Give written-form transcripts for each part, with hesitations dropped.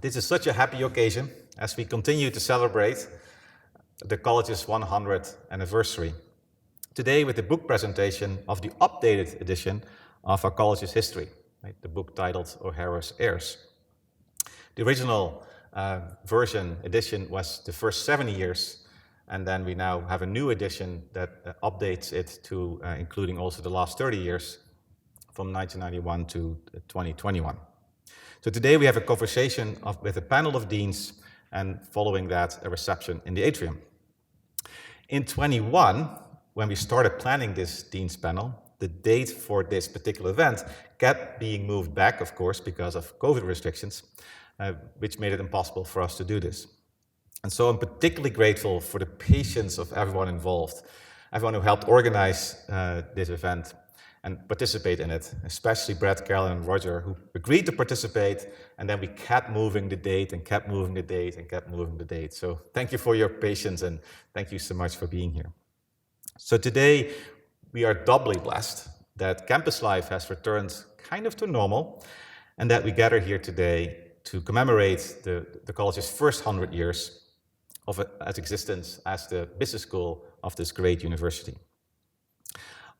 This is such a happy occasion as we continue to celebrate the college's 100th anniversary. Today with the book presentation of the updated edition of our college's history, right? The book titled Heirs. The original edition was the first 70 years, and then we now have a new edition that updates it to including also the last 30 years from 1991 to 2021. So today we have a conversation with a panel of deans, and following that, a reception in the atrium. In 21, when we started planning this dean's panel, the date for this particular event kept being moved back, of course, because of COVID restrictions, which made it impossible for us to do this. And so I'm particularly grateful for the patience of everyone involved, everyone who helped organize this event and participate in it, especially Brett, Carolyn, and Roger, who agreed to participate, and then we kept moving the date and kept moving the date and kept moving the date. So thank you for your patience, and thank you so much for being here. So today, we are doubly blessed that campus life has returned kind of to normal, and that we gather here today to commemorate the college's first 100 years of its existence as the business school of this great university.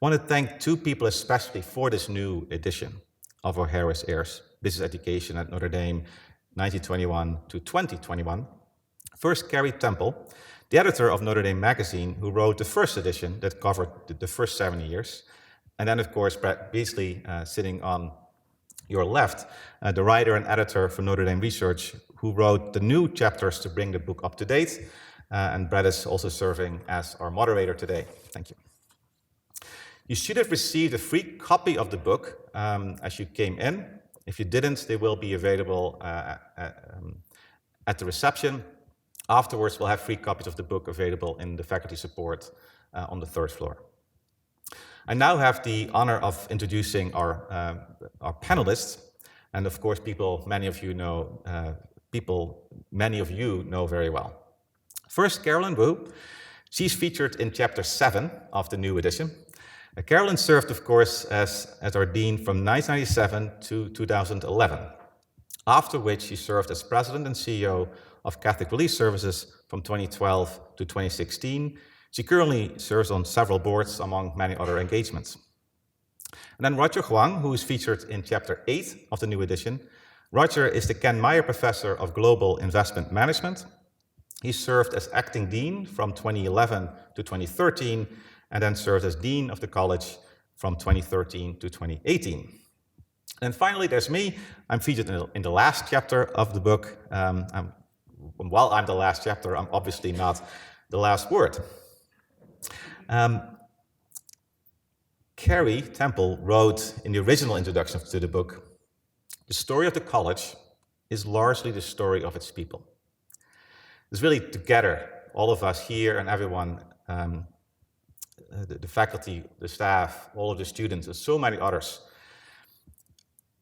I want to thank two people especially for this new edition of our Heirs, Business Education at Notre Dame, 1921 to 2021. First, Carrie Temple, the editor of Notre Dame magazine, who wrote the first edition that covered the first 70 years. And then, of course, Brett Beasley, sitting on your left, the writer and editor for Notre Dame Research, who wrote the new chapters to bring the book up to date. And Brett is also serving as our moderator today. Thank you. You should have received a free copy of the book as you came in. If you didn't, they will be available at the reception. Afterwards, we'll have free copies of the book available in the faculty support on the 3rd floor. I now have the honor of introducing our panelists, and of course, many of you know very well. First, Carolyn Wu. She's featured in chapter 7 of the new edition. Carolyn served, of course, as our dean from 1997 to 2011, after which she served as president and CEO of Catholic Relief Services from 2012 to 2016. She currently serves on several boards, among many other engagements. And then Roger Huang, who is featured in chapter 8 of the new edition. Roger is the Ken Meyer Professor of Global Investment Management. He served as acting dean from 2011 to 2013, and then served as dean of the college from 2013 to 2018. And finally, there's me. I'm featured in the last chapter of the book. While I'm the last chapter, I'm obviously not the last word. Carrie Temple wrote in the original introduction to the book, "The story of the college is largely the story of its people." It's really together, all of us here and everyone, the faculty, the staff, all of the students, and so many others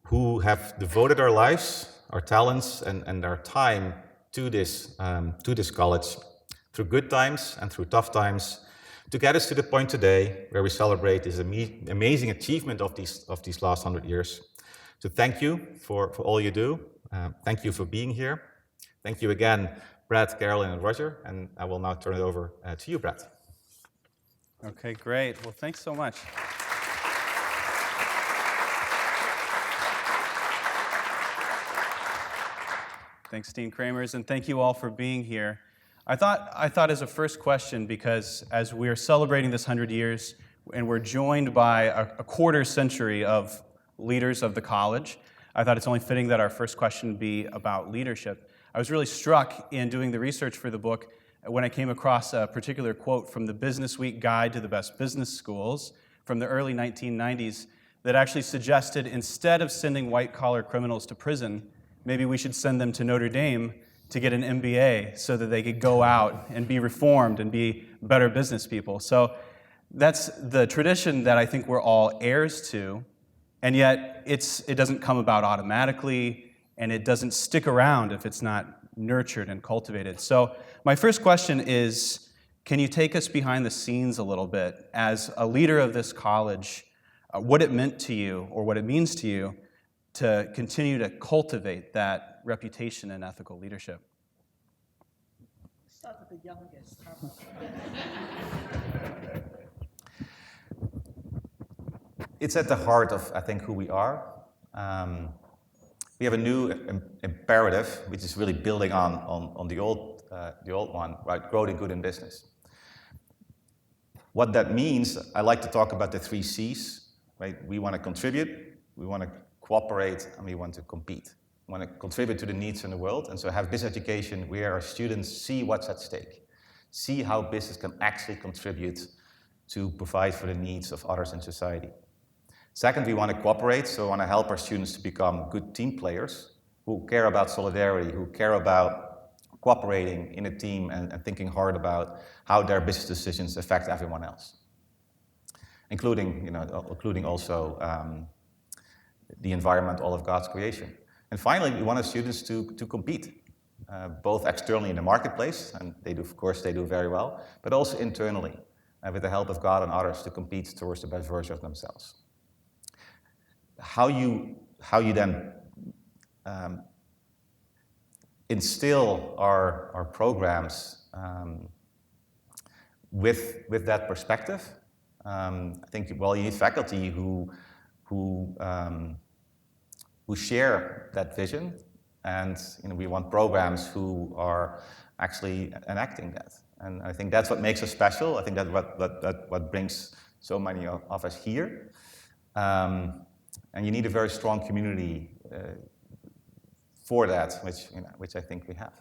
who have devoted our lives, our talents, and our time to this college through good times and through tough times, to get us to the point today where we celebrate this amazing achievement of these last 100 years. So thank you for all you do. Thank you for being here. Thank you again, Brett, Carolyn, and Roger. And I will now turn it over to you, Brett. Okay, great. Well, thanks so much. Thanks, Dean Cremers, and thank you all for being here. I thought as a first question, because as we are celebrating this 100 years, and we're joined by a quarter century of leaders of the college, I thought it's only fitting that our first question be about leadership. I was really struck in doing the research for the book when I came across a particular quote from the Business Week Guide to the Best Business Schools from the early 1990s that actually suggested, instead of sending white-collar criminals to prison, maybe we should send them to Notre Dame to get an MBA so that they could go out and be reformed and be better business people. So that's the tradition that I think we're all heirs to, and yet it doesn't come about automatically, and it doesn't stick around if it's not nurtured and cultivated. So my first question is, can you take us behind the scenes a little bit as a leader of this college, what it meant to you or what it means to you to continue to cultivate that reputation in ethical leadership? Start with the youngest. It's at the heart of, I think, who we are. We have a new imperative, which is really building on the old one, right? Growing good in business. What that means, I like to talk about the 3 C's, right? We want to contribute, we want to cooperate, and we want to compete. We want to contribute to the needs in the world, and so have business education where our students see what's at stake, see how business can actually contribute to provide for the needs of others in society. Second, we want to cooperate, so we want to help our students to become good team players who care about solidarity, who care about cooperating in a team and thinking hard about how their business decisions affect everyone else, including also the environment, all of God's creation. And finally, we want our students to compete, both externally in the marketplace, and they do, of course, they do very well, but also internally, with the help of God and others, to compete towards the best version of themselves. How you then instill our programs with that perspective. I think, well, you need faculty who share that vision, and we want programs who are actually enacting that. And I think that's what makes us special. I think that's what brings so many of us here. And you need a very strong community for that, which I think we have.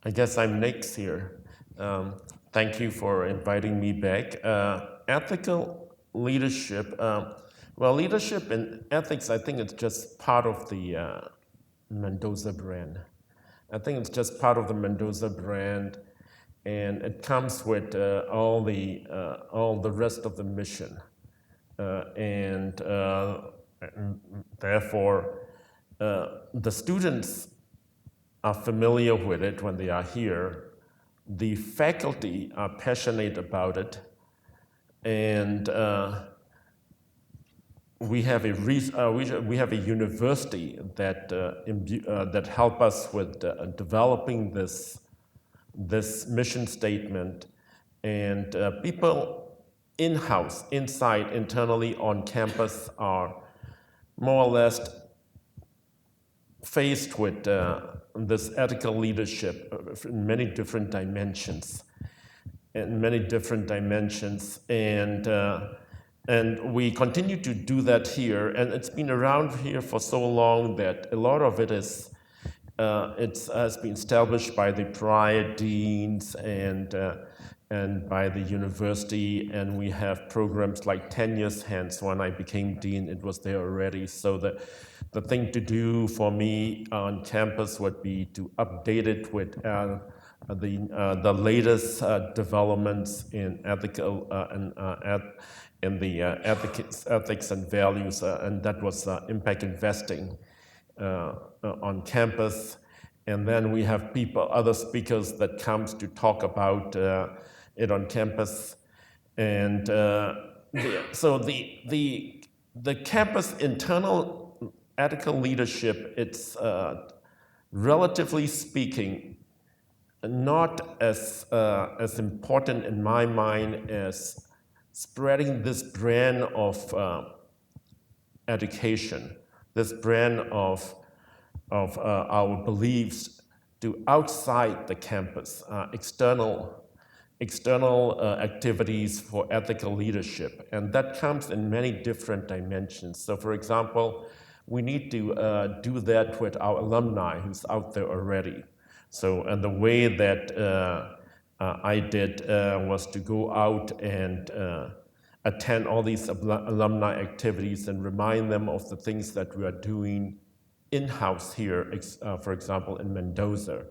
I guess I'm next here. Thank you for inviting me back. Ethical leadership. Well, leadership and ethics, I think it's just part of the Mendoza brand. I think it's just part of the Mendoza brand, and it comes with all the rest of the mission. And therefore, the students are familiar with it when they are here. The faculty are passionate about it, and we have a university that help us with developing this mission statement, and people in-house, inside, internally on campus are more or less faced with this ethical leadership in many different dimensions, and we continue to do that here, and it's been around here for so long that a lot of it has been established by the prior deans and by the university, and we have programs like 10 years hence. When I became dean, it was there already. So the thing to do for me on campus would be to update it with the latest developments in ethical in the ethics and values, and that was impact investing on campus. And then we have other speakers that comes to talk about it on campus, and so the campus internal ethical leadership, it's relatively speaking not as important in my mind as spreading this brand of education, this brand of our beliefs to outside the campus, external activities for ethical leadership, and that comes in many different dimensions. So, for example, we need to do that with our alumni who's out there already. So, and the way that I did was to go out and attend all these alumni activities and remind them of the things that we are doing in-house here, for example, in Mendoza.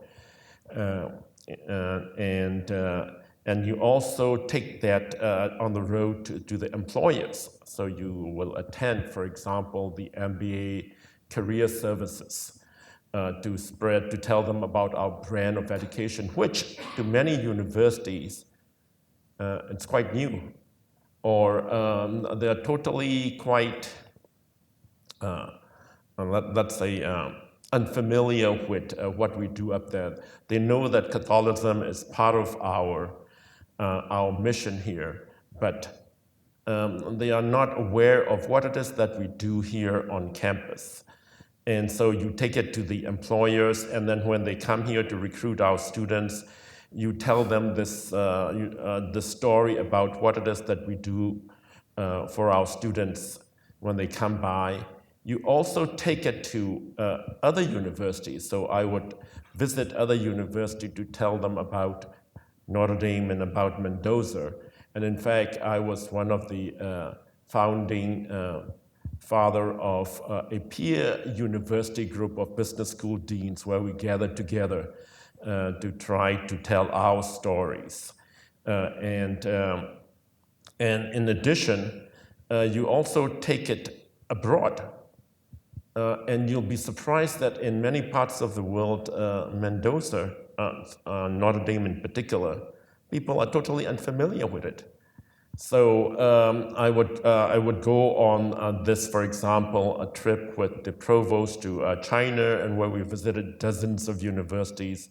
And you also take that on the road to the employers. So you will attend, for example, the MBA career services to tell them about our brand of education, which to many universities, it's quite new, or they're totally quite let's say, unfamiliar with what we do up there. They know that Catholicism is part of our mission here, but they are not aware of what it is that we do here on campus. And so you take it to the employers, and then when they come here to recruit our students, you tell them this story about what it is that we do for our students when they come by. You also take it to other universities. So I would visit other universities to tell them about Notre Dame and about Mendoza. And in fact, I was one of the founding father of a peer university group of business school deans where we gathered together to try to tell our stories. And in addition, you also take it abroad. And you'll be surprised that in many parts of the world, Mendoza, Notre Dame in particular, people are totally unfamiliar with it. So I would go on this, for example, a trip with the provost to China, and where we visited dozens of universities,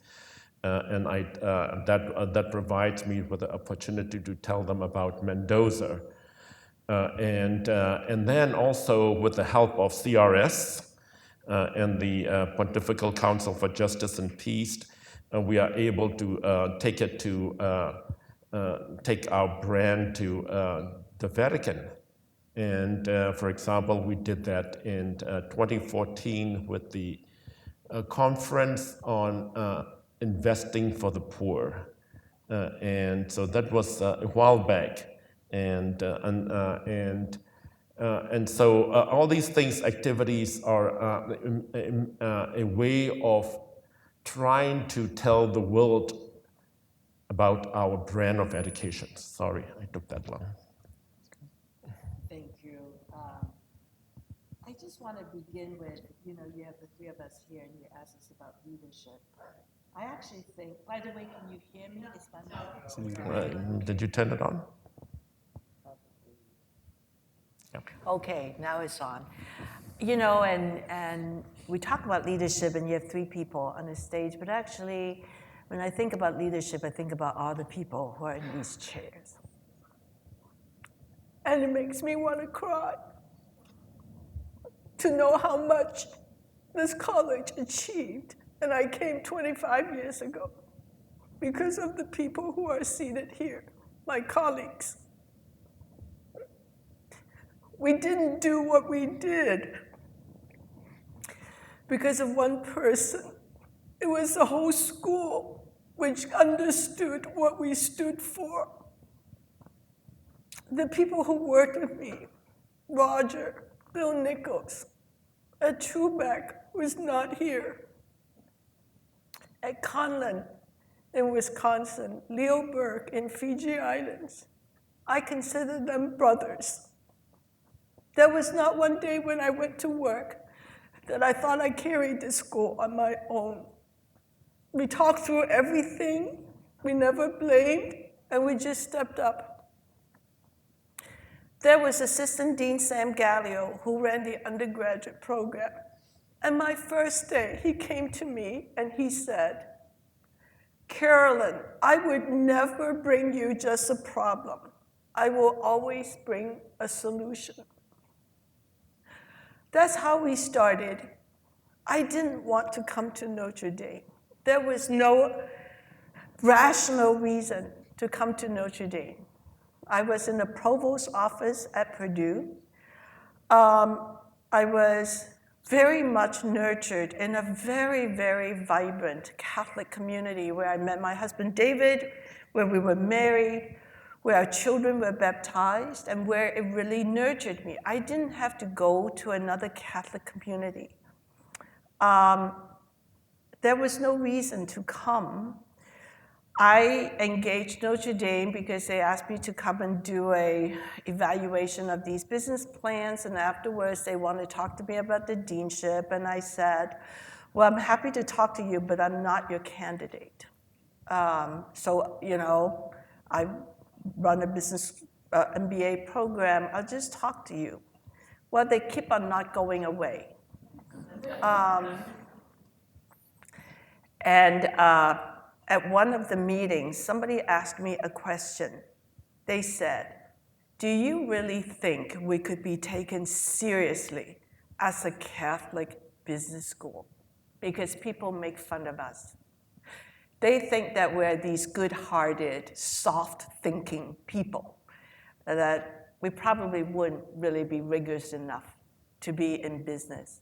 and that provides me with the opportunity to tell them about Mendoza. And then also with the help of CRS and the Pontifical Council for Justice and Peace, we are able to take our brand to the Vatican. And for example, we did that in 2014 with the conference on investing for the poor. And so that was a while back. And so all these things, activities are a way of trying to tell the world about our brand of education. Sorry, I took that long. Thank you. I just want to begin with, you have the three of us here and you asked us about leadership. I actually think, by the way, can you hear me? Is my mic? Did you turn it on? Okay, now it's on. And we talk about leadership and you have three people on the stage, but actually, when I think about leadership, I think about all the people who are in these chairs. And it makes me want to cry to know how much this college achieved. And I came 25 years ago because of the people who are seated here, my colleagues. We didn't do what we did because of one person. It was the whole school which understood what we stood for. The people who worked with me, Roger, Bill Nichols, at Trubeck, who's not here, at Conlin in Wisconsin, Leo Burke in Fiji Islands. I consider them brothers. There was not one day when I went to work that I thought I carried this school on my own. We talked through everything, we never blamed, and we just stepped up. There was Assistant Dean Sam Gallio, who ran the undergraduate program. And my first day, he came to me and he said, Carolyn, I would never bring you just a problem. I will always bring a solution. That's how we started. I didn't want to come to Notre Dame. There was no rational reason to come to Notre Dame. I was in the provost's office at Purdue. I was very much nurtured in a very, very vibrant Catholic community where I met my husband David, where we were married, where our children were baptized, and where it really nurtured me. I didn't have to go to another Catholic community. There was no reason to come. I engaged Notre Dame because they asked me to come and do an evaluation of these business plans, and afterwards they wanted to talk to me about the deanship, and I said, well, I'm happy to talk to you, but I'm not your candidate. I run a business MBA program, I'll just talk to you. Well, they keep on not going away. At one of the meetings, somebody asked me a question. They said, "Do you really think we could be taken seriously as a Catholic business school? Because people make fun of us. They think that we're these good-hearted, soft-thinking people, that we probably wouldn't really be rigorous enough to be in business.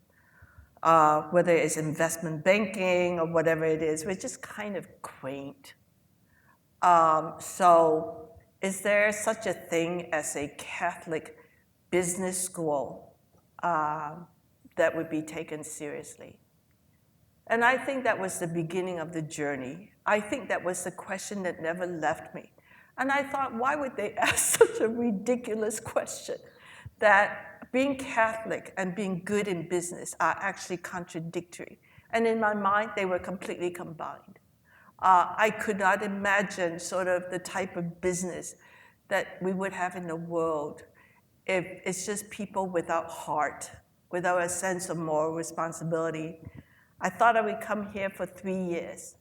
Whether it's investment banking or whatever it is, we're just kind of quaint. So is there such a thing as a Catholic business school that would be taken seriously?" And I think that was the beginning of the journey. I think that was the question that never left me. And I thought, why would they ask such a ridiculous question? That being Catholic and being good in business are actually contradictory. And in my mind, they were completely combined. I could not imagine sort of the type of business that we would have in the world if it's just people without heart, without a sense of moral responsibility. I thought I would come here for 3 years.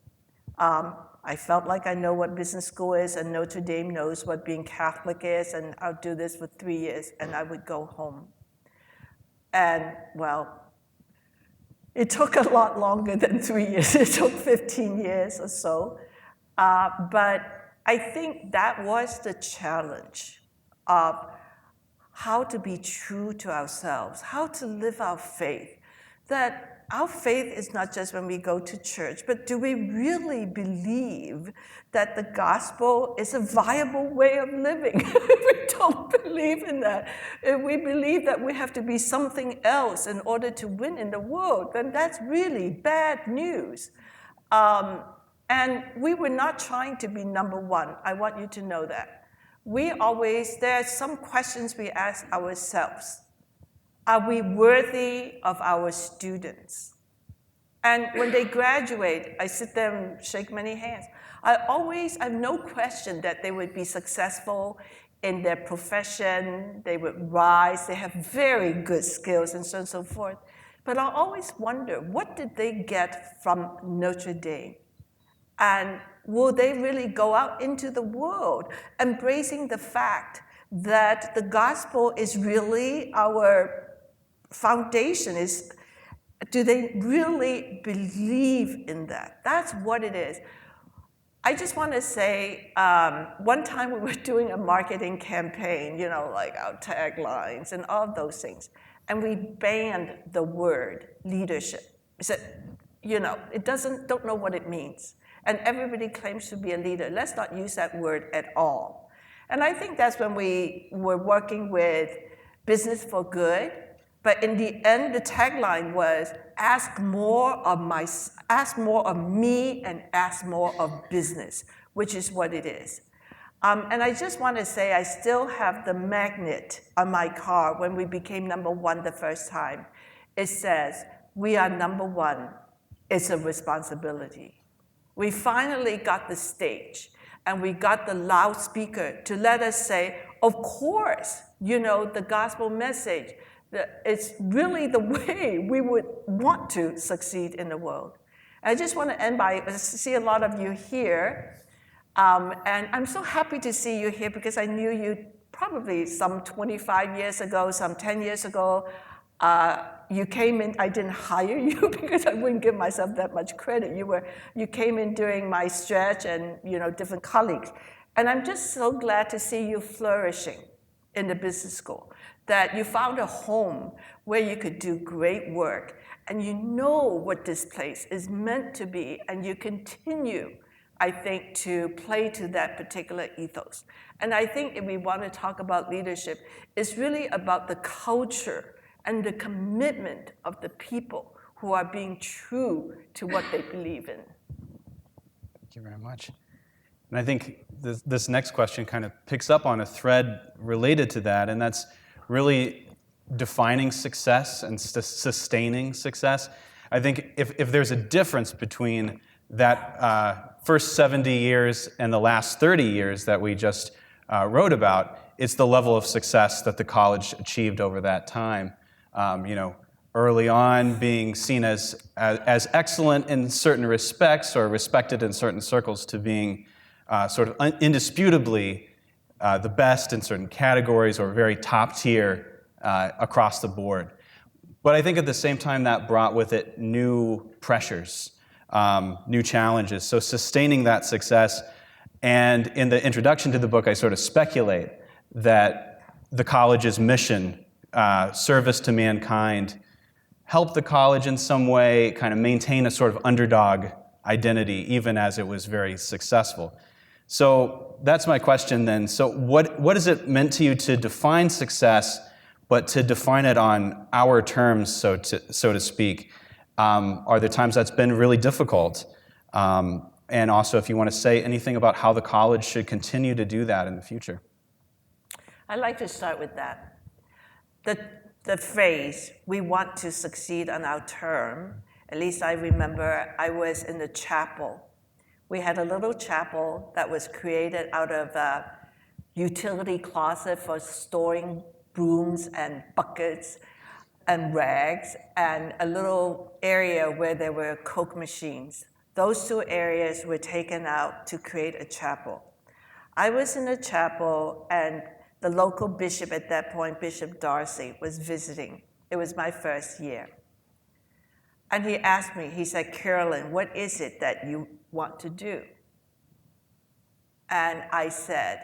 I felt like I know what business school is, and Notre Dame knows what being Catholic is, and I'll do this for 3 years, and I would go home. And, well, it took a lot longer than 3 years. It took 15 years or so. But I think that was the challenge of how to be true to ourselves, how to live our faith. That our faith is not just when we go to church, but do we really believe that the gospel is a viable way of living? If we don't believe in that, if we believe that we have to be something else in order to win in the world, then that's really bad news. And we were not trying to be number one. I want you to know that. There are some questions we ask ourselves. Are we worthy of our students? And when they graduate, I sit there and shake many hands. I have no question that they would be successful in their profession, they would rise, they have very good skills, and so on and so forth. But I always wonder, what did they get from Notre Dame? And will they really go out into the world embracing the fact that the gospel is really our foundation? Do they really believe in that? That's what it is. I just want to say, one time we were doing a marketing campaign, like our taglines and all of those things, and we banned the word leadership. We said, don't know what it means. And everybody claims to be a leader. Let's not use that word at all. And I think that's when we were working with Business for Good. But in the end, the tagline was, ask more of me and ask more of business, which is what it is. And I just want to say, I still have the magnet on my car when we became number one the first time. It says, we are number one. It's a responsibility. We finally got the stage, and we got the loudspeaker to let us say, of course, the gospel message, it's really the way we would want to succeed in the world. I just want to end by, I see a lot of you here, and I'm so happy to see you here because I knew you probably some 25 years ago, some 10 years ago. You came in, I didn't hire you because I wouldn't give myself that much credit. You came in during my stretch and different colleagues. And I'm just so glad to see you flourishing in the business school, that you found a home where you could do great work, and you know what this place is meant to be, and you continue, I think, to play to that particular ethos. And I think if we want to talk about leadership, it's really about the culture and the commitment of the people who are being true to what they believe in. Thank you very much. And I think this next question kind of picks up on a thread related to that, and that's really defining success and sustaining success. I think if there's a difference between that first 70 years and the last 30 years that we just wrote about, it's the level of success that the college achieved over that time. early on being seen as excellent in certain respects or respected in certain circles to being sort of indisputably the best in certain categories or very top tier across the board. But I think at the same time that brought with it new pressures, new challenges. So sustaining that success, and in the introduction to the book I sort of speculate that the college's mission, service to mankind, helped the college in some way kind of maintain a sort of underdog identity even as it was very successful. So that's my question then. So what has it meant to you to define success, but to define it on our terms, so to speak? Are there times that's been really difficult? And also if you want to say anything about how the college should continue to do that in the future. I'd like to start with that. The phrase, we want to succeed on our term, at least I remember I was in the chapel. We had a little chapel that was created out of a utility closet for storing brooms and buckets and rags, and a little area where there were Coke machines. Those two areas were taken out to create a chapel. I was in the chapel, and the local bishop at that point, Bishop Darcy, was visiting. It was my first year. And he asked me, he said, Carolyn, what is it that you want to do? And I said,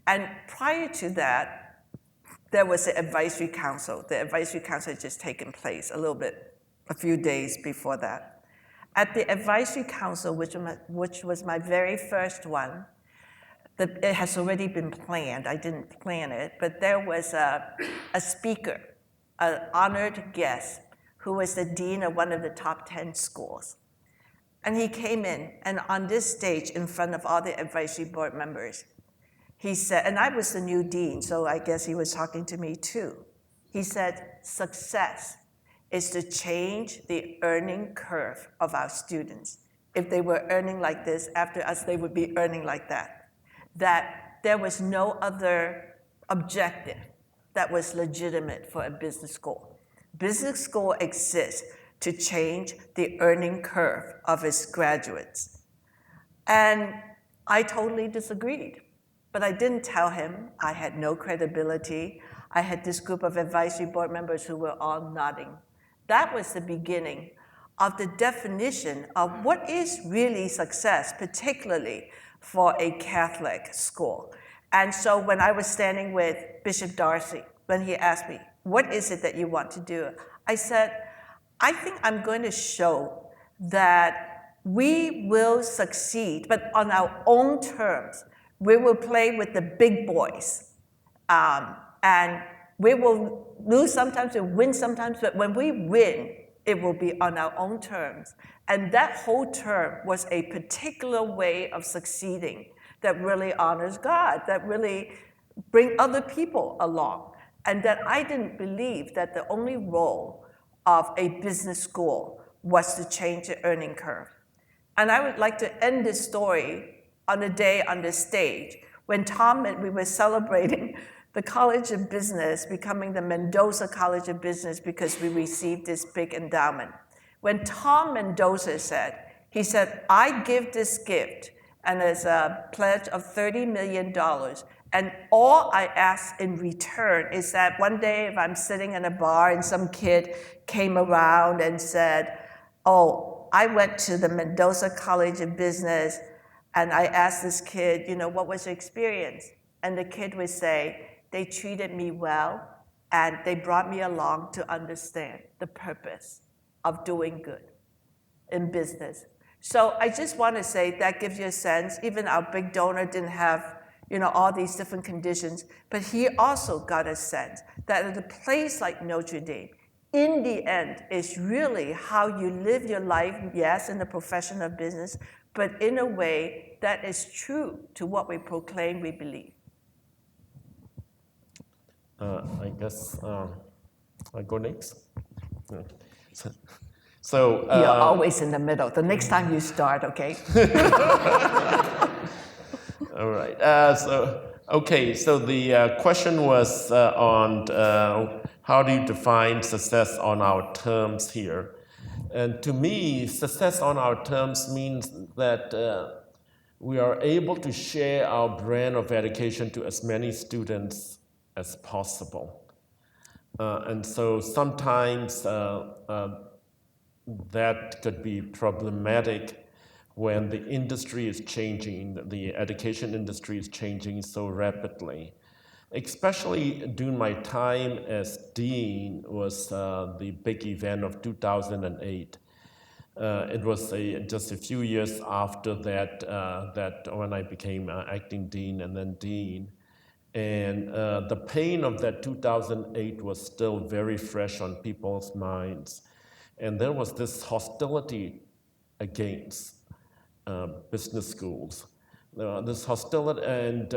and prior to that, there was the advisory council. The advisory council had just taken place a few days before that. At the advisory council, which was my very first one, it has already been planned. I didn't plan it, but there was a speaker, an honored guest, who was the dean of one of the top 10 schools. And he came in, and on this stage, in front of all the advisory board members, he said, and I was the new dean, so I guess he was talking to me too. He said, success is to change the earning curve of our students. If they were earning like this, after us, they would be earning like that. That there was no other objective that was legitimate for a business school. Business school exists to change the earning curve of its graduates. And I totally disagreed, but I didn't tell him. I had no credibility. I had this group of advisory board members who were all nodding. That was the beginning of the definition of what is really success, particularly for a Catholic school. And so when I was standing with Bishop Darcy, when he asked me, what is it that you want to do? I said, I think I'm going to show that we will succeed, but on our own terms. We will play with the big boys. And we will lose sometimes, we'll win sometimes, but when we win, it will be on our own terms. And that whole term was a particular way of succeeding that really honors God, that really bring other people along. And that I didn't believe that the only role of a business school was to change the earning curve. And I would like to end this story on a day on the stage when Tom and we were celebrating the College of Business becoming the Mendoza College of Business because we received this big endowment. When Tom Mendoza said, he said, I give this gift, and as a pledge of $30 million, and all I ask in return is that one day if I'm sitting in a bar and some kid came around and said, oh, I went to the Mendoza College of Business, and I asked this kid, what was your experience? And the kid would say, they treated me well, and they brought me along to understand the purpose of doing good in business. So I just want to say that gives you a sense. Even our big donor didn't have, all these different conditions, but he also got a sense that at a place like Notre Dame, in the end, is really how you live your life, yes, in the profession of business, but in a way that is true to what we proclaim we believe. I guess I go next. So you're always in the middle. The next time you start, okay? All right. Okay, so the question was on how do you define success on our terms here? And to me, success on our terms means that we are able to share our brand of education to as many students as possible. And so sometimes that could be problematic when the industry is changing, the education industry is changing so rapidly. Especially during my time as dean was the big event of 2008. It was just a few years after that when I became acting dean and then dean. And the pain of that 2008 was still very fresh on people's minds. And there was this hostility against business schools. This hostility and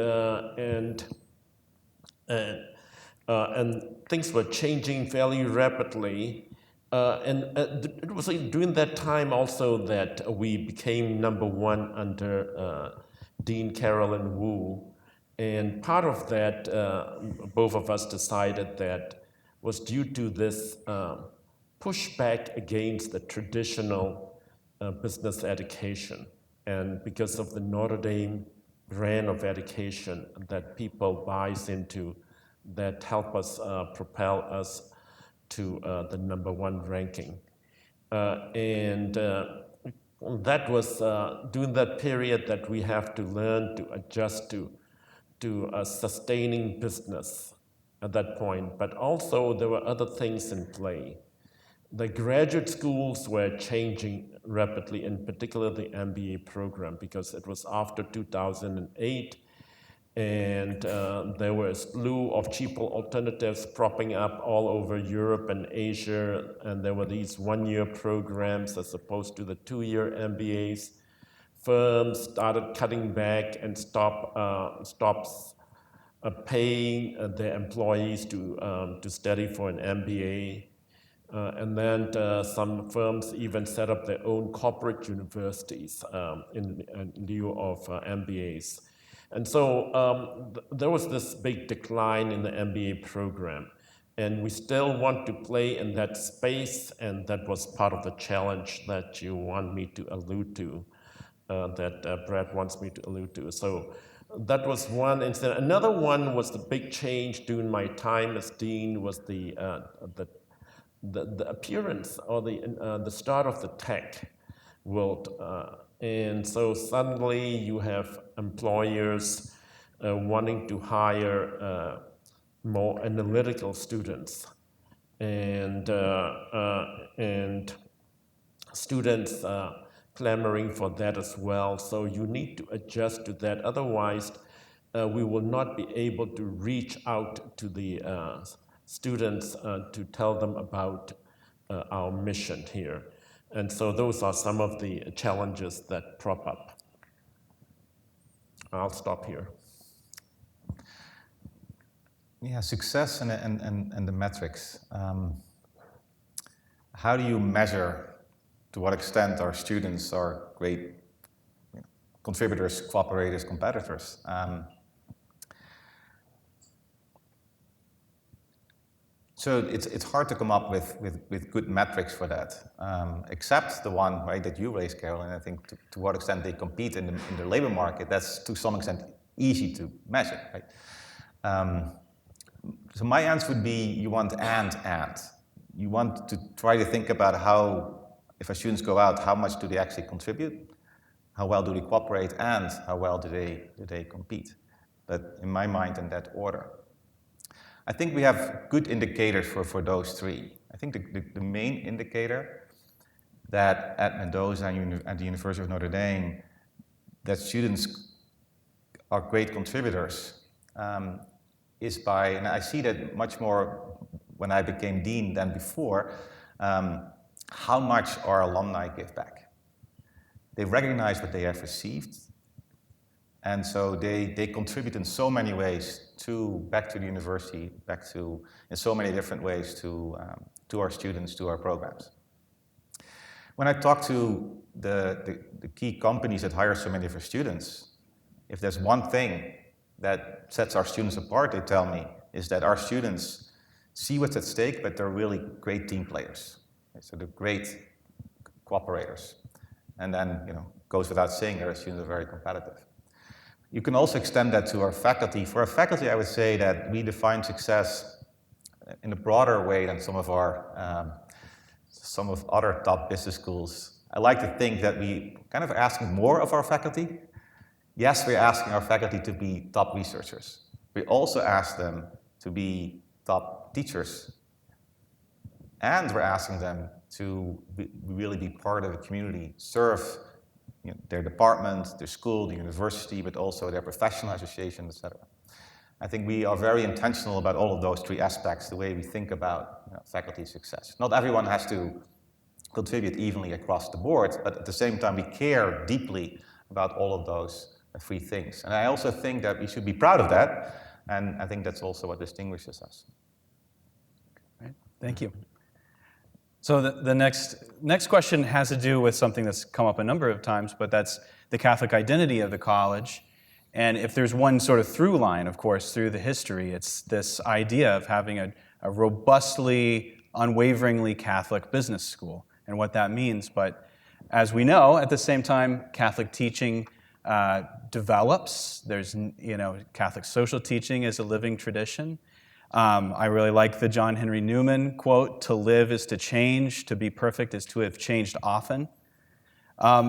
things were changing fairly rapidly. It was during that time also that we became #1 under Dean Carolyn Wu. And part of that, both of us decided that was due to this pushback against the traditional business education, and because of the Notre Dame brand of education that people buys into, that help us propel us to the #1 ranking. That was during that period that we have to learn to adjust to sustaining business at that point. But also there were other things in play. The graduate schools were changing rapidly, in particular the MBA program, because it was after 2008, and there were a slew of cheaper alternatives propping up all over Europe and Asia, and there were these one-year programs as opposed to the two-year MBAs. Firms started cutting back and stops paying their employees to study for an MBA. And then some firms even set up their own corporate universities in lieu of MBAs. And so there was this big decline in the MBA program. And we still want to play in that space, and that was part of the challenge that you want me to allude to, that Brett wants me to allude to. So that was one incident. Another one was the big change during my time as dean was the appearance or the start of the tech world. And so suddenly you have employers wanting to hire more analytical students, and students clamoring for that as well. So you need to adjust to that. Otherwise, we will not be able to reach out to the students to tell them about our mission here. And so those are some of the challenges that prop up. I'll stop here. Yeah, success and the metrics. How do you measure to what extent our students are great contributors, cooperators, competitors? So it's hard to come up with good metrics for that, except the one, right, that you raised, Carolyn. I think to what extent they compete in the labor market, that's to some extent easy to measure, right? So my answer would be you want and. You want to try to think about how, if our students go out, how much do they actually contribute? How well do they cooperate, and how well do they compete? But in my mind, in that order. I think we have good indicators for those three. I think the main indicator that at Mendoza and the University of Notre Dame, that students are great contributors is by, and I see that much more when I became dean than before, how much our alumni give back. They recognize what they have received, and so they contribute in so many ways back to the university, in so many different ways to our students, to our programs. When I talk to the key companies that hire so many of our students, if there's one thing that sets our students apart, they tell me, is that our students see what's at stake, but they're really great team players. So they're great cooperators. And then, goes without saying that our students are very competitive. You can also extend that to our faculty. For our faculty, I would say that we define success in a broader way than some of other top business schools. I like to think that we kind of are asking more of our faculty. Yes, we're asking our faculty to be top researchers. We also ask them to be top teachers. And we're asking them to really be part of the community, serve their department, their school, the university, but also their professional association, etc. I think we are very intentional about all of those three aspects, the way we think about faculty success. Not everyone has to contribute evenly across the board, but at the same time, we care deeply about all of those three things. And I also think that we should be proud of that, and I think that's also what distinguishes us. Right. Thank you. So the next question has to do with something that's come up a number of times, but that's the Catholic identity of the college. And if there's one sort of through line, of course, through the history, it's this idea of having a robustly, unwaveringly Catholic business school and what that means. But as we know, at the same time, Catholic teaching develops. There's, Catholic social teaching is a living tradition. I really like the John Henry Newman quote, "To live is to change, to be perfect is to have changed often."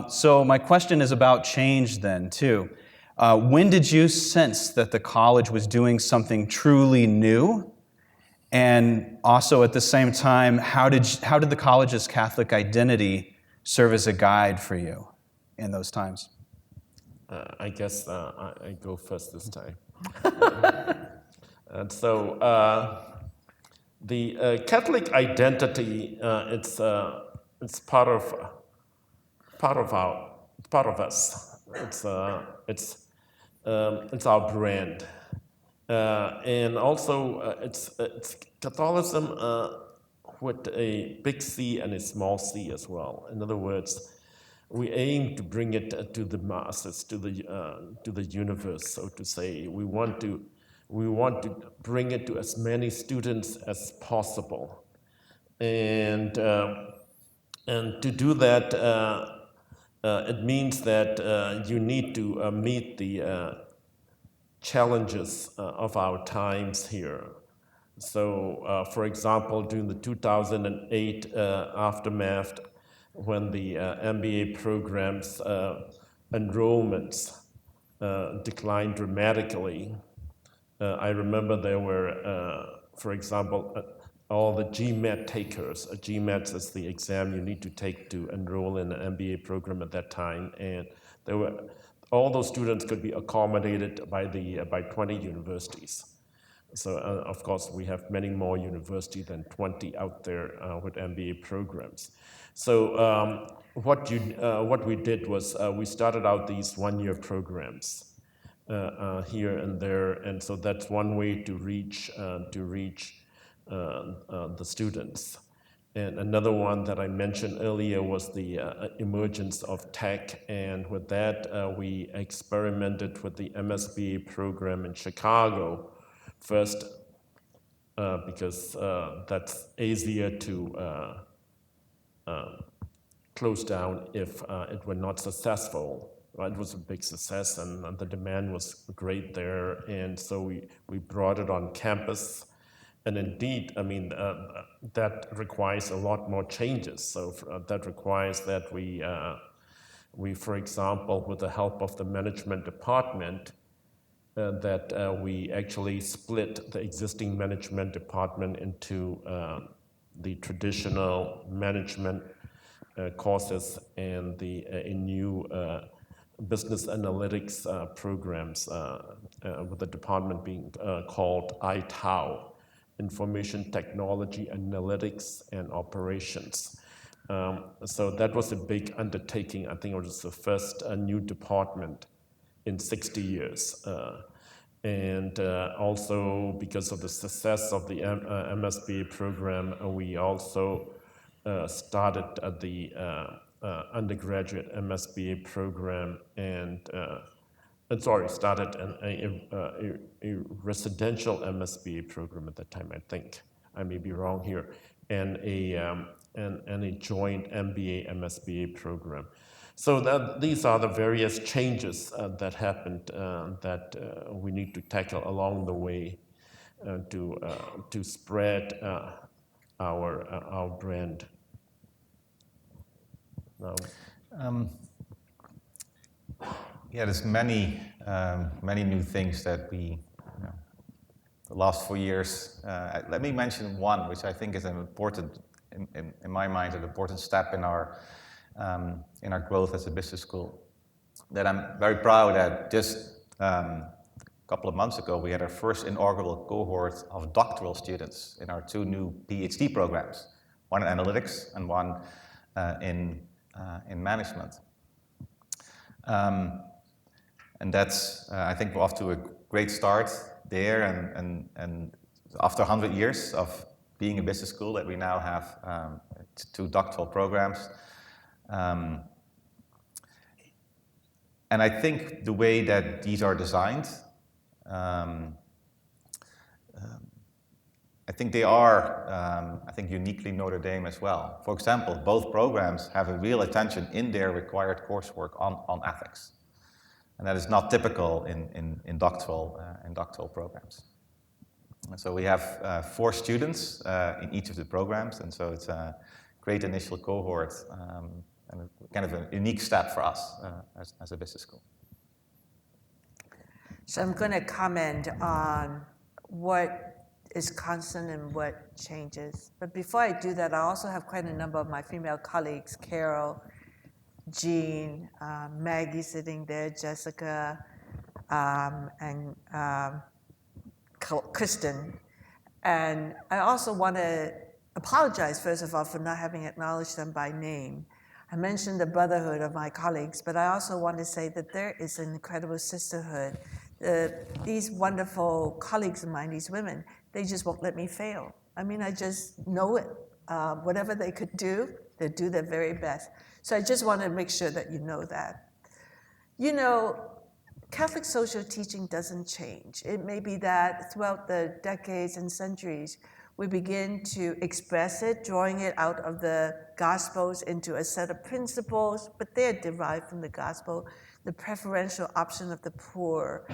So my question is about change then, too. When did you sense that the college was doing something truly new? And also at the same time, how did the college's Catholic identity serve as a guide for you in those times? I guess I go first this time. And so the Catholic identity, it's part of us. It's our brand, and also it's Catholicism with a big C and a small c as well. In other words, we aim to bring it to the masses, to the universe, so to say. We want to bring it to as many students as possible, and to do that, it means that you need to meet the challenges of our times here. So, for example, during the 2008 aftermath, when the MBA programs enrollments declined dramatically, I remember there were, for example, all the GMAT takers. GMAT is the exam you need to take to enroll in an MBA program at that time, and there were all those students could be accommodated by 20 universities. So of course we have many more universities than 20 out there with MBA programs. So what we did was we started out these one-year programs here and there, and so that's one way to reach the students. And another one that I mentioned earlier was the emergence of tech, and with that we experimented with the MSBA program in Chicago first because that's easier to close down if it were not successful. It was a big success, and the demand was great there, and so we brought it on campus. And indeed, I mean, that requires a lot more changes. So that requires that we, for example, with the help of the management department, that we actually split the existing management department into the traditional management courses and the new business analytics programs, with the department being called ITAO. Information Technology, Analytics, and Operations. So that was a big undertaking. I think it was the first new department in 60 years. And also because of the success of the MSBA program, we also started the undergraduate MSBA program, and started a residential MSBA program at that time, I think. I may be wrong here, and a joint MBA MSBA program. So these are the various changes that happened that we need to tackle along the way to spread our brand. Now, yeah, there's many new things that we, the last 4 years. Let me mention one, which I think is an important, in my mind, an important step in our growth as a business school. That I'm very proud that just a couple of months ago we had our first inaugural cohort of doctoral students in our 2 new PhD programs, one in analytics and one in management. And that's, I think we're off to a great start there, and after 100 years of being a business school that we now have 2 doctoral programs. And I think the way that these are designed, I think they are, uniquely Notre Dame as well. For example, both programs have a real attention in their required coursework on ethics. And that is not typical in doctoral programs. And so we have 4 students in each of the programs, and so it's a great initial cohort and kind of a unique step for us as a business school. So I'm going to comment on what is constant and what changes. But before I do that, I also have quite a number of my female colleagues, Carol, Jean, Maggie sitting there, Jessica, and Kristen. And I also want to apologize, first of all, for not having acknowledged them by name. I mentioned the brotherhood of my colleagues, but I also want to say that there is an incredible sisterhood. These wonderful colleagues of mine, these women, they just won't let me fail. I mean, I just know it. Whatever they could do, they do their very best. So I just want to make sure that you know that. You know, Catholic social teaching doesn't change. It may be that throughout the decades and centuries, we begin to express it, drawing it out of the Gospels into a set of principles, but they're derived from the Gospel. The preferential option of the poor,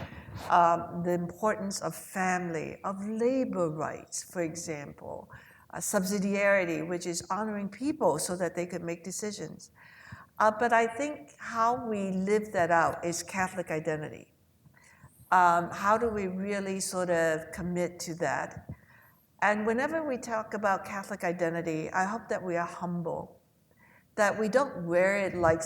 the importance of family, of labor rights, for example, subsidiarity, which is honoring people so that they could make decisions. But I think how we live that out is Catholic identity. How do we really sort of commit to that? And whenever we talk about Catholic identity, I hope that we are humble, that we don't wear it like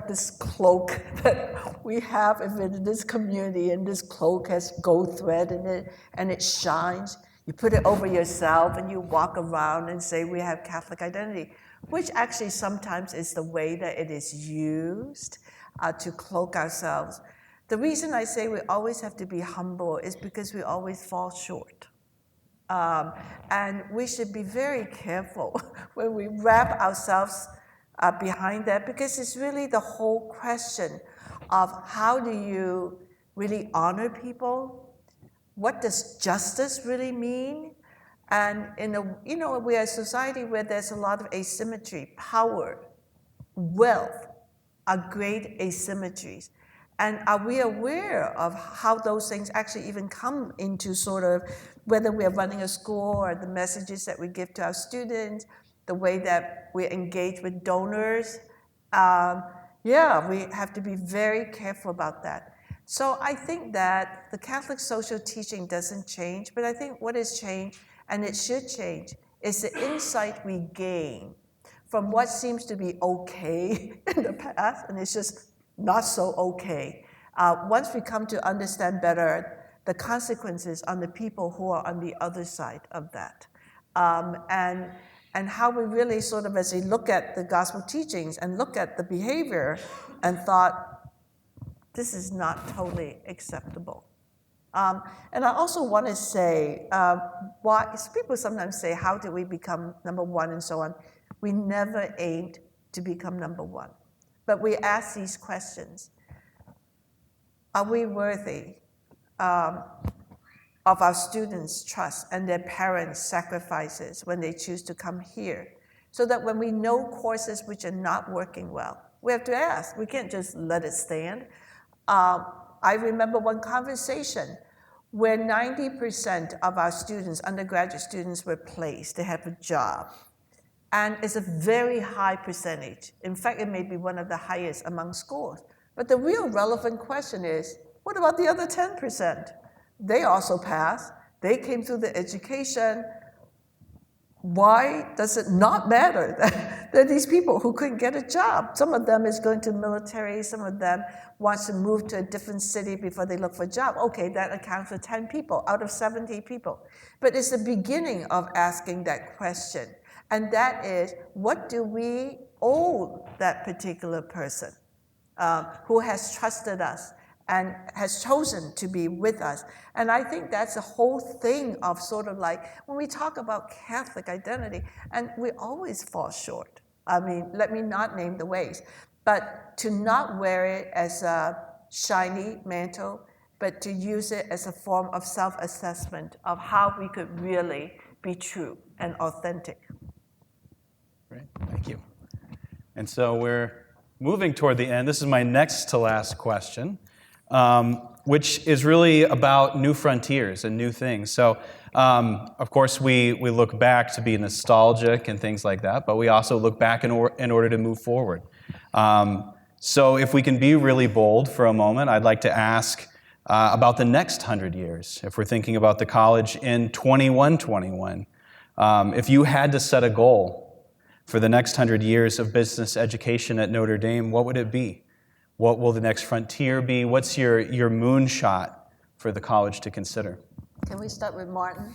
this cloak that we have in this community, and this cloak has gold thread in it, and it shines. You put it over yourself, and you walk around and say, we have Catholic identity, which actually sometimes is the way that it is used to cloak ourselves. The reason I say we always have to be humble is because we always fall short. And we should be very careful when we wrap ourselves behind that, because it's really the whole question of how do you really honor people? What does justice really mean? And we are a society where there's a lot of asymmetry. Power, wealth are great asymmetries. And are we aware of how those things actually even come into sort of, whether we're running a school or the messages that we give to our students, the way that we engage with donors? We have to be very careful about that. So I think that the Catholic social teaching doesn't change, but I think what has changed, and it should change, is the insight we gain from what seems to be okay in the past, and it's just not so okay. Once we come to understand better the consequences on the people who are on the other side of that, and how we really sort of, as we look at the gospel teachings and look at the behavior and thought, this is not totally acceptable. And I also want to say, why people sometimes say, how do we become number one and so on? We never aimed to become number one. But we ask these questions. are we worthy of our students' trust and their parents' sacrifices when they choose to come here? So that when we know courses which are not working well, we have to ask. We can't just let it stand. I remember one conversation where 90% of our students, undergraduate students, were placed. They have a job. And it's a very high percentage. In fact, it may be one of the highest among schools. But the real relevant question is, what about the other 10%? They also passed. They came through the education. Why does it not matter that these people who couldn't get a job? Some of them is going to military, some of them wants to move to a different city before they look for a job. Okay, that accounts for 10 people out of 70 people. But it's the beginning of asking that question. And that is, what do we owe that particular person who has trusted us and has chosen to be with us? And I think that's the whole thing of sort of like, when we talk about Catholic identity, and we always fall short. I mean, let me not name the ways, but to not wear it as a shiny mantle, but to use it as a form of self-assessment of how we could really be true and authentic. Great, thank you. And so we're moving toward the end. This is my next to last question, which is really about new frontiers and new things. So, of course, we look back to be nostalgic and things like that, but we also look back in order to move forward. So if we can be really bold for a moment, I'd like to ask about the next 100 years. If we're thinking about the college in 2121, if you had to set a goal for the next 100 years of business education at Notre Dame, what would it be? What will the next frontier be? What's your moonshot for the college to consider? Can we start with Martin?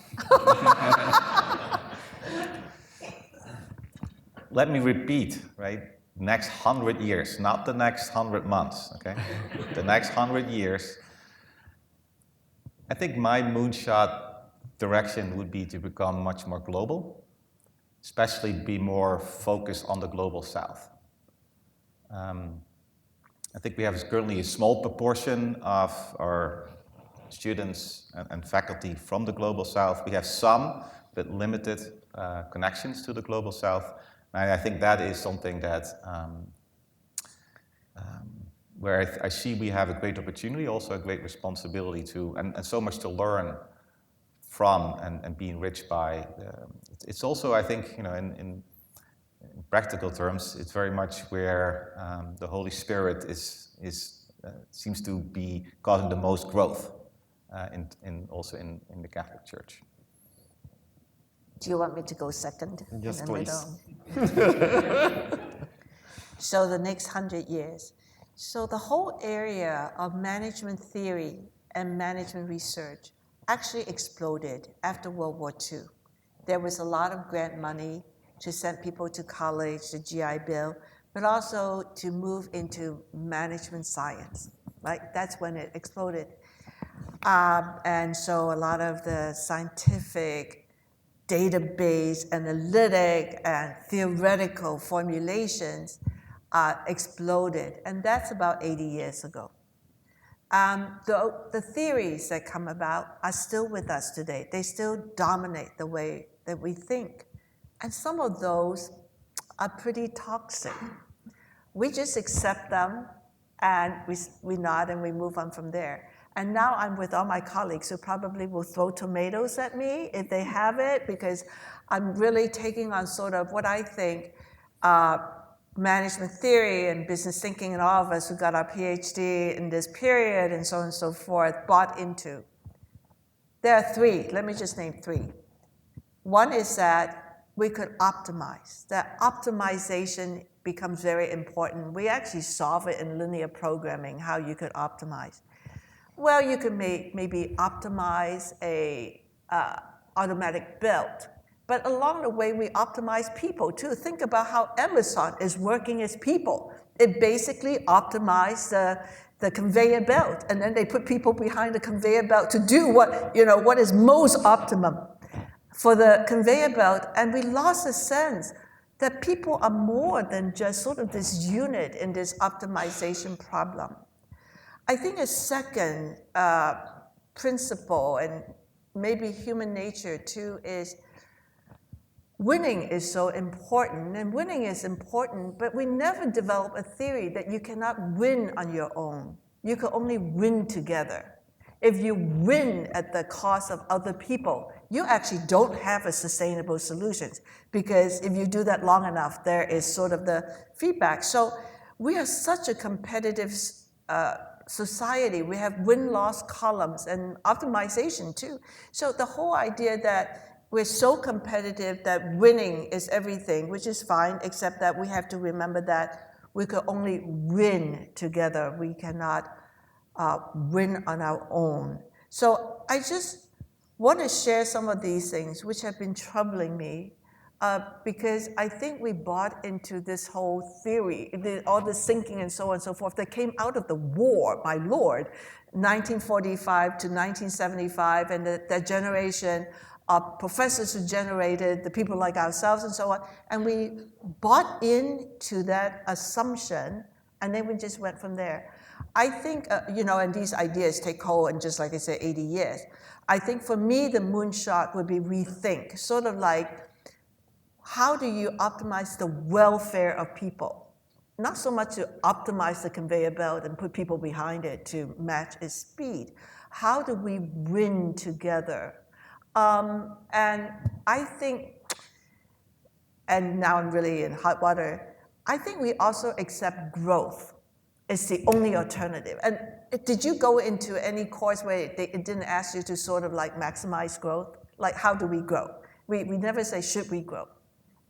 Let me repeat, right? Next 100 years, not the next 100 months, okay? The next 100 years. I think my moonshot direction would be to become much more global, especially be more focused on the global south. I think we have currently a small proportion of our students and faculty from the global south. We have some, but limited connections to the global south. And I think that is something that where I see we have a great opportunity, also a great responsibility to, and so much to learn from and be enriched by. It's also, I think, in practical terms, it's very much where the Holy Spirit seems to be causing the most growth also in the Catholic Church. Do you want me to go second? Yes, please. So the next 100 years. So the whole area of management theory and management research actually exploded after World War II. There was a lot of grant money to send people to college, the GI Bill, but also to move into management science, right? That's when it exploded. And so a lot of the scientific, database, analytic, and theoretical formulations exploded, and that's about 80 years ago. The theories that come about are still with us today. They still dominate the way that we think. And some of those are pretty toxic. We just accept them, and we nod and we move on from there. And now I'm with all my colleagues who probably will throw tomatoes at me if they have it, because I'm really taking on sort of what I think management theory and business thinking, and all of us who got our PhD in this period and so on and so forth bought into. There are three. Let me just name three. One is that we could optimize. That optimization becomes very important. We actually solve it in linear programming, how you could optimize. Well, you could maybe optimize a automatic build. But along the way, we optimize people too. Think about how Amazon is working as people. It basically optimized the conveyor belt, and then they put people behind the conveyor belt to do what is most optimum for the conveyor belt. And we lost a sense that people are more than just sort of this unit in this optimization problem. I think a second principle, and maybe human nature too, is winning is so important, and winning is important, but we never develop a theory that you cannot win on your own. You can only win together. If you win at the cost of other people, you actually don't have a sustainable solution, because if you do that long enough, there is sort of the feedback. So we are such a competitive society. We have win-loss columns and optimization too. So the whole idea that we're so competitive that winning is everything, which is fine, except that we have to remember that we can only win together. We cannot win on our own. So I just want to share some of these things which have been troubling me, because I think we bought into this whole theory, all this thinking and so on and so forth that came out of the war, my Lord, 1945 to 1975, and that generation of professors who generated the people like ourselves and so on. And we bought into that assumption, and then we just went from there. I think, and these ideas take hold in just, like I said, 80 years. I think for me, the moonshot would be rethink, sort of like, how do you optimize the welfare of people? Not so much to optimize the conveyor belt and put people behind it to match its speed. How do we win together? And I think, and now I'm really in hot water, I think we also accept growth. It's the only alternative. And did you go into any course where it didn't ask you to sort of like maximize growth? Like, how do we grow? We never say, should we grow?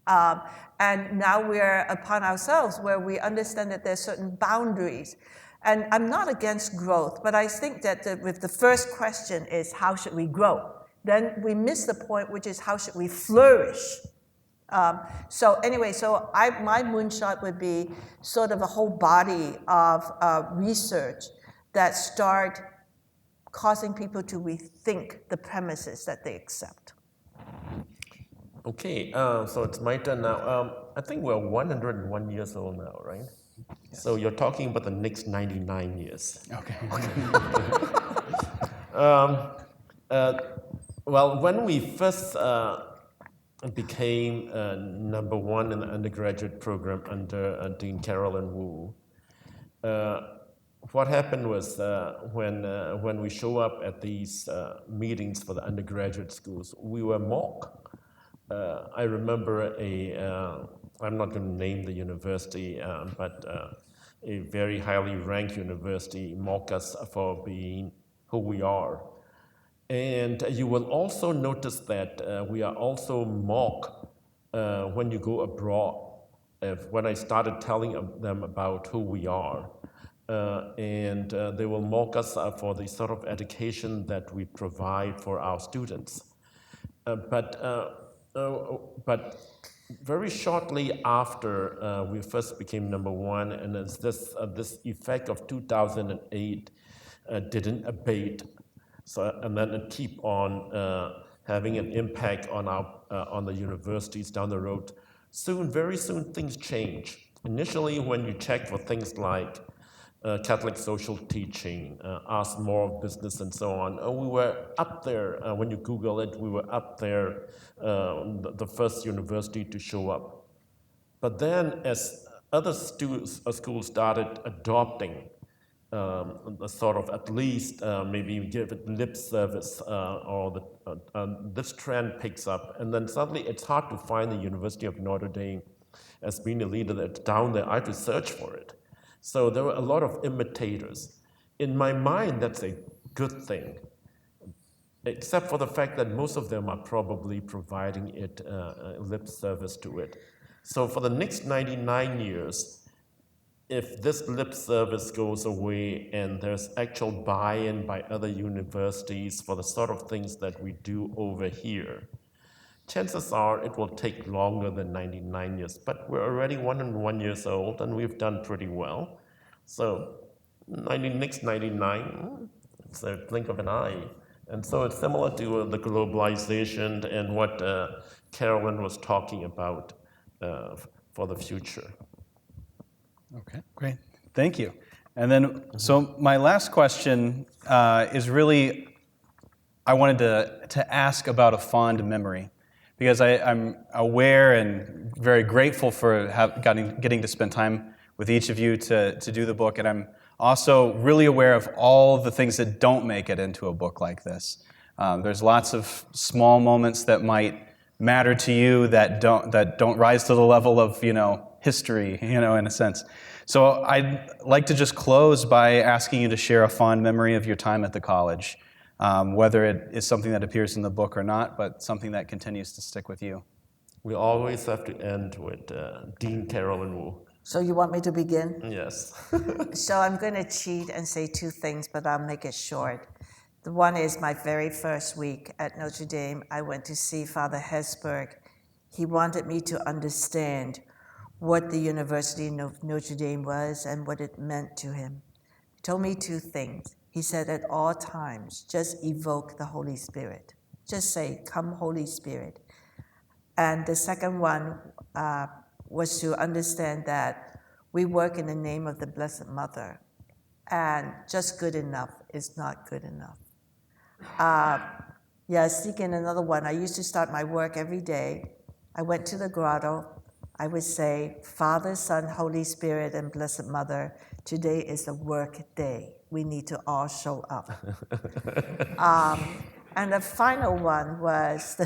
And now we're upon ourselves where we understand that there's certain boundaries. And I'm not against growth, but I think that with the first question is, how should we grow? Then we miss the point, which is, how should we flourish? So anyway, my moonshot would be sort of a whole body of research that start causing people to rethink the premises that they accept. Okay, so it's my turn now. I think we're 101 years old now, right? Yes. So you're talking about the next 99 years. Okay. Well, when we first became number one in the undergraduate program under Dean Carolyn Wu, what happened was when we show up at these meetings for the undergraduate schools, we were mocked. I remember I'm not going to name the university, but a very highly ranked university mocked us for being who we are. And you will also notice that we are also mocked when you go abroad. When I started telling them about who we are, and they will mock us for the sort of education that we provide for our students. But very shortly after we first became number one, and as this effect of 2008 didn't abate, and then it keep on having an impact on the universities down the road. Very soon things change. Initially, when you check for things like Catholic social teaching, ask more of business and so on, we were up there. When you Google it, we were up there, the first university to show up. But then as other schools started adopting the sort of, at least maybe give it lip service, or this trend picks up, and then suddenly it's hard to find the University of Notre Dame as being a leader that's down there. I had to search for it. So there were a lot of imitators. In my mind, that's a good thing, except for the fact that most of them are probably providing it lip service to it. So for the next 99 years, if this lip service goes away and there's actual buy-in by other universities for the sort of things that we do over here, chances are it will take longer than 99 years, but we're already 101 years old and we've done pretty well. So next 99, it's a blink of an eye. And so it's similar to the globalization and what Carolyn was talking about for the future. Okay, great. Thank you. And then, so my last question is really, I wanted to ask about a fond memory, because I'm aware and very grateful for getting to spend time with each of you to do the book, and I'm also really aware of all the things that don't make it into a book like this. There's lots of small moments that might matter to you that don't rise to the level of history, in a sense. So I'd like to just close by asking you to share a fond memory of your time at the college, whether it is something that appears in the book or not, but something that continues to stick with you. We always have to end with Dean Carolyn Wu. So you want me to begin? Yes. So I'm going to cheat and say two things, but I'll make it short. The one is my very first week at Notre Dame, I went to see Father Hesburgh. He wanted me to understand what the University of Notre Dame was and what it meant to him. He told me two things. He said at all times, just evoke the Holy Spirit. Just say, come Holy Spirit. And the second one was to understand that we work in the name of the Blessed Mother, and just good enough is not good enough. Seeking another one, I used to start my work every day. I went to the grotto. I would say, Father, Son, Holy Spirit, and Blessed Mother, today is a work day. We need to all show up. And the final one was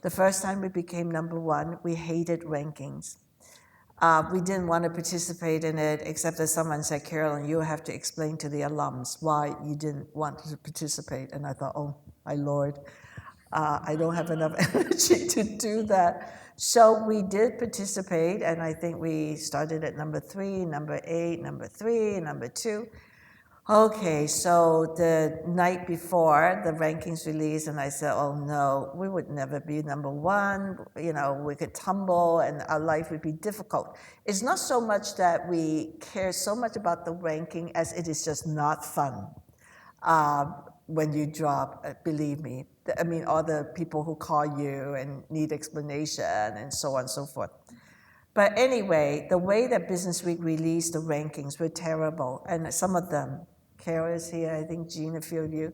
the first time we became number one, we hated rankings. We didn't want to participate in it, except that someone said, Carolyn, you have to explain to the alums why you didn't want to participate. And I thought, oh, my Lord, I don't have enough energy to do that. So we did participate, and I think we started at number 3, number 8, number 3, number 2. Okay, so the night before the rankings released, and I said, oh no, we would never be number one. We could tumble and our life would be difficult. It's not so much that we care so much about the ranking as it is just not fun when you drop, believe me. I mean, all the people who call you and need explanation and so on and so forth. But anyway, the way that Business Week released the rankings were terrible, and some of them, Carol is here, I think Jean, a few of you.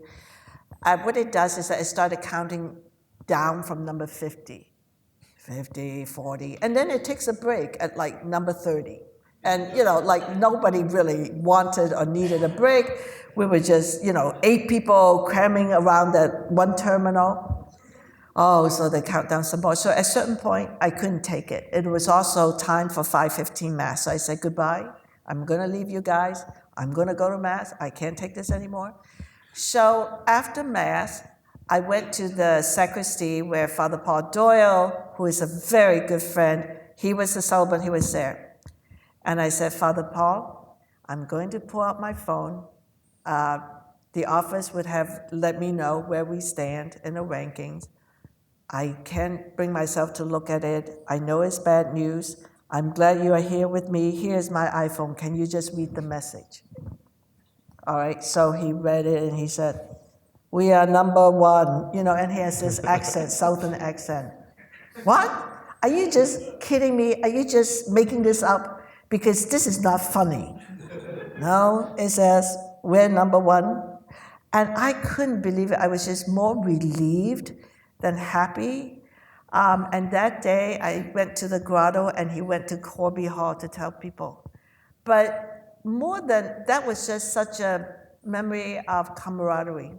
What it does is that it started counting down from number 50, 40, and then it takes a break at like number 30. And, nobody really wanted or needed a break. We were just, 8 people cramming around that one terminal. Oh, so they count down some more. So at a certain point, I couldn't take it. It was also time for 5:15 Mass. So I said, goodbye. I'm going to leave you guys. I'm going to go to Mass. I can't take this anymore. So after Mass, I went to the sacristy where Father Paul Doyle, who is a very good friend, he was the celebrant, he was there. And I said, Father Paul, I'm going to pull out my phone. The office would have let me know where we stand in the rankings. I can't bring myself to look at it. I know it's bad news. I'm glad you are here with me. Here's my iPhone. Can you just read the message? All right, so he read it and he said, we are number one, and he has this accent, Southern accent. What? Are you just kidding me? Are you just making this up? Because this is not funny. No, it says, we're number one. And I couldn't believe it. I was just more relieved than happy. And that day, I went to the grotto, and he went to Corby Hall to tell people. But more than that was just such a memory of camaraderie.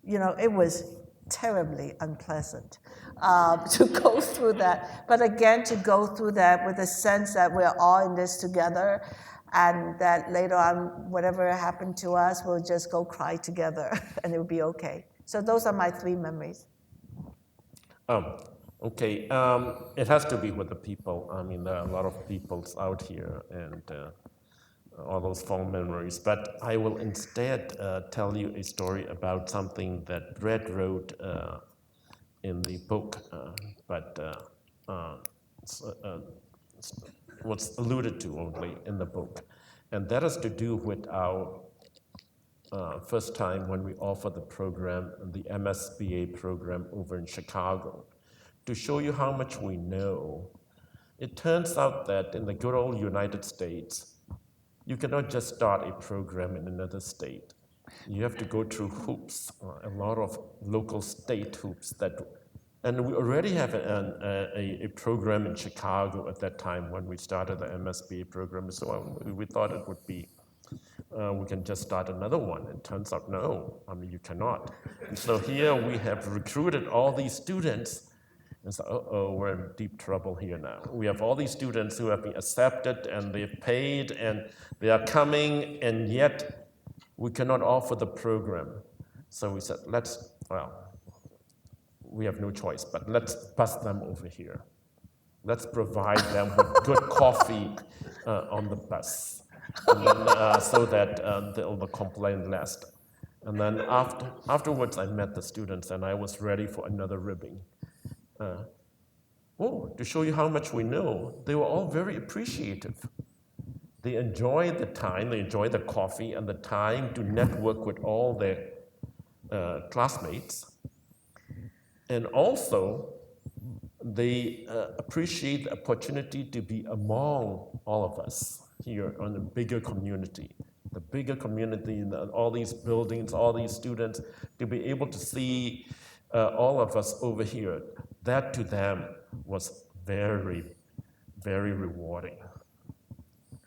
It was terribly unpleasant to go through that. But again, to go through that with a sense that we're all in this together, and that later on, whatever happened to us, we'll just go cry together, and it will be okay. So those are my 3 memories. Okay. It has to be with the people. I mean, there are a lot of peoples out here, and all those fond memories. But I will instead tell you a story about something that Brett wrote in the book, but was alluded to only in the book. And that has to do with our first time when we offered the program, the MSBA program over in Chicago. To show you how much we know, it turns out that in the good old United States, you cannot just start a program in another state. You have to go through hoops, a lot of local state hoops and we already have a program in Chicago at that time when we started the MSBA program. So we thought it would be, we can just start another one. It turns out, no, I mean, you cannot. And so here we have recruited all these students. And so, uh-oh, we're in deep trouble here now. We have all these students who have been accepted and they've paid and they are coming, and yet we cannot offer the program. So we said, we have no choice, but let's bus them over here. Let's provide them with good coffee on the bus, and then, so that they'll complain less. And then afterwards, I met the students, and I was ready for another ribbing. To show you how much we know, they were all very appreciative. They enjoyed the time, they enjoyed the coffee and the time to network with all their classmates. And also, they appreciate the opportunity to be among all of us here on a bigger community. The bigger community, all these buildings, all these students, to be able to see all of us over here, that to them was very, very rewarding.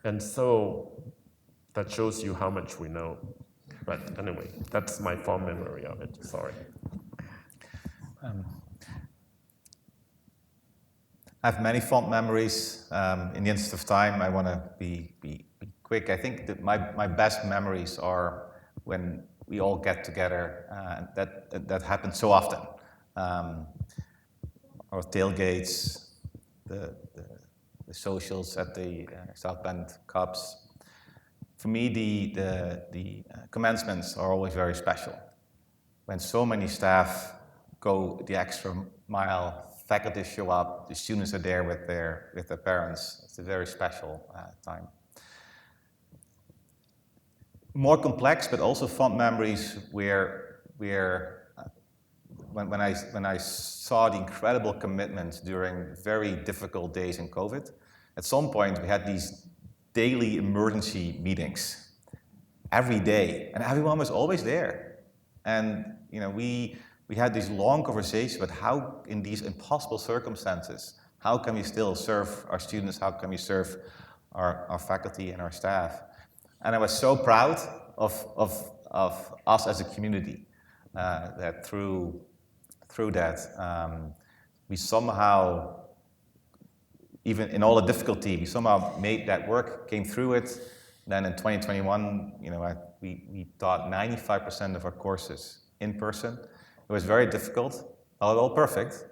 And so that shows you how much we know. But anyway, that's my fond memory of it, sorry. I have many fond memories. In the interest of time, I want to be quick. I think that my best memories are when we all get together. That happens so often. Our tailgates, the socials at the South Bend Cubs. For me, the commencements are always very special. When so many staff go the extra mile, faculty show up, the students are there with their parents. It's a very special time. More complex, but also fond memories where when I saw the incredible commitment during very difficult days in COVID. At some point, we had these daily emergency meetings every day, and everyone was always there. And we had these long conversations about how, in these impossible circumstances, how can we still serve our students? How can we serve our faculty and our staff? And I was so proud of us as a community that through that we somehow, even in all the difficulty, we somehow made that work, came through it. Then in 2021, we taught 95% of our courses in person. It was very difficult, not at all perfect,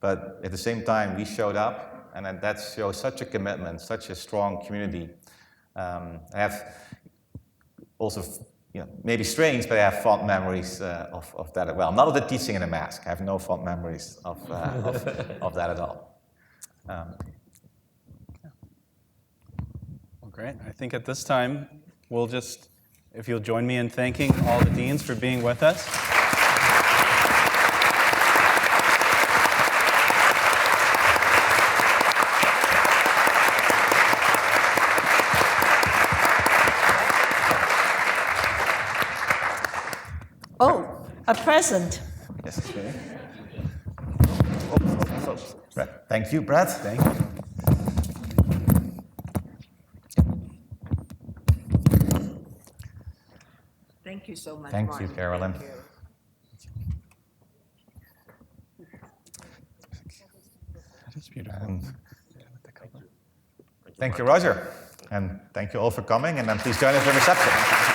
but at the same time, we showed up, and that shows such a commitment, such a strong community. I have also, maybe strange, but I have fond memories of that as well. Not of the teaching in a mask. I have no fond memories of that at all. Well, great. I think at this time, we'll just, if you'll join me in thanking all the deans for being with us. Oh, a present. Yes. Brett. Thank you, Brett. Thank you. Thank you so much, Thank Martin. you, Carolyn. Thank you. That's beautiful. Thank you, Roger. And thank you all for coming. And then please join us for reception.